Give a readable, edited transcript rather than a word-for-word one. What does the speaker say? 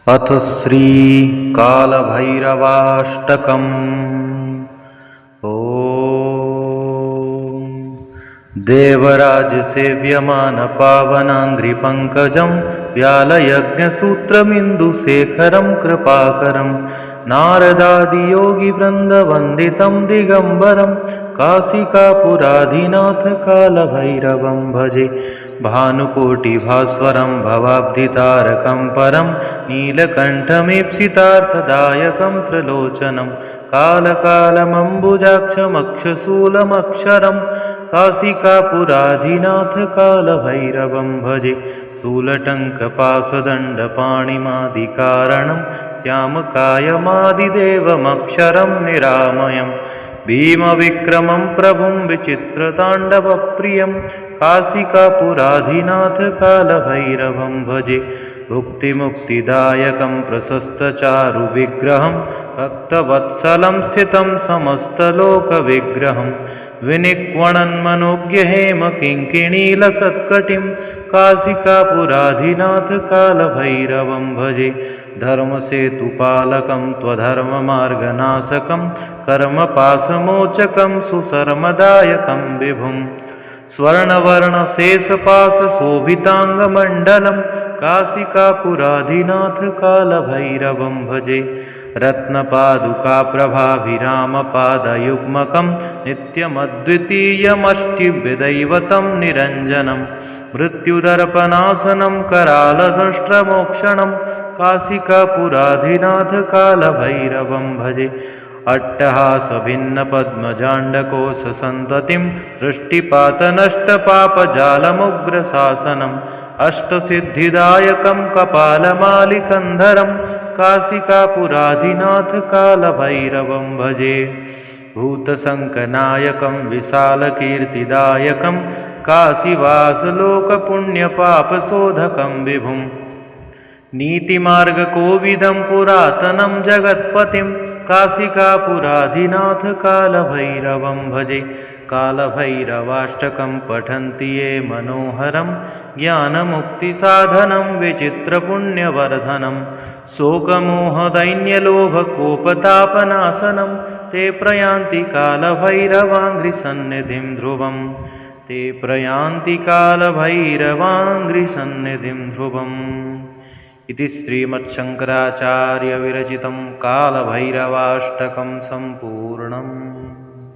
अथ श्रीकालभैरवाष्टकम्। ॐ देवराजसेव्यमानपावनाङ्घ्रिपङ्कजं व्यालयज्ञसूत्रमिन्दुशेखरं कृपाकरं नारदादियोगिवृन्दवन्दितं दिगम्बरं काशिकापुराधिनाथकालभैरवं भजे। भानुकोटिभास्वरं भवाब्धितारकं परं नीलकण्ठमीप्सितार्थदायकं त्रिलोचनं कालकालमम्बुजाक्षमक्षशूलमक्षरं काशिकापुराधिनाथकालभैरवं भजे। शूलटङ्कपाशदण्डपाणिमादिकारणं श्यामकायमादिदेवमक्षरं निरामयं भीमविक्रमं प्रभुं विचित्रताण्डवप्रियं काशिकापुराधिनाथकालभैरवं भजे। भुक्तिमुक्तिदायकं प्रशस्तचारुविग्रहं भक्तवत्सलं स्थितं समस्तलोकविग्रहं विनिक्वणन्मनोज्ञहेमकिङ्किणीलसत्कटिं काशिकापुराधिनाथकालभैरवं भजे। धर्मसेतुपालकं त्वधर्ममार्गनाशकं कर्मपाशमोचकं सुशर्मदायकं विभुं स्वर्णवर्णशेषपाशशोभिताङ्गमण्डलं काशिकापुराधिनाथकालभैरवं भजे। रत्नपादुकाप्रभाभिरामपादयुग्मकं नित्यमद्वितीयमष्टिविदैवतं निरञ्जनं मृत्युदर्पणासनं करालदंष्ट्रमोक्षणं काशिकापुराधिनाथकालभैरवं भजे। अट्टहासभिन्नपद्मजाण्डकोशसन्ततिं दृष्टिपातनष्टपापजालमुग्रशासनम् अष्टसिद्धिदायकं कपालमालिकन्धरं काशिकापुराधिनाथकालभैरवं भजे। भूतशङ्कनायकं विशालकीर्तिदायकं काशीवासलोकपुण्यपापशोधकं विभुं नीतिमार्गकोविदं पुरातनं जगत्पतिं काशिकापुराधिनाथकालभैरवं भजे। कालभैरवाष्टकं पठन्ति ये मनोहरं ज्ञानमुक्तिसाधनं विचित्रपुण्यवर्धनं शोकमोहदैन्यलोभकोपतापनाशनं ते प्रयान्ति कालभैरवाङ्घ्रिसन्निधिं ध्रुवं ते प्रयान्ति कालभैरवाङ्घ्रिसन्निधिं ध्रुवम्। इति श्रीमच्छङ्कराचार्यविरचितं कालभैरवाष्टकं सम्पूर्णम्।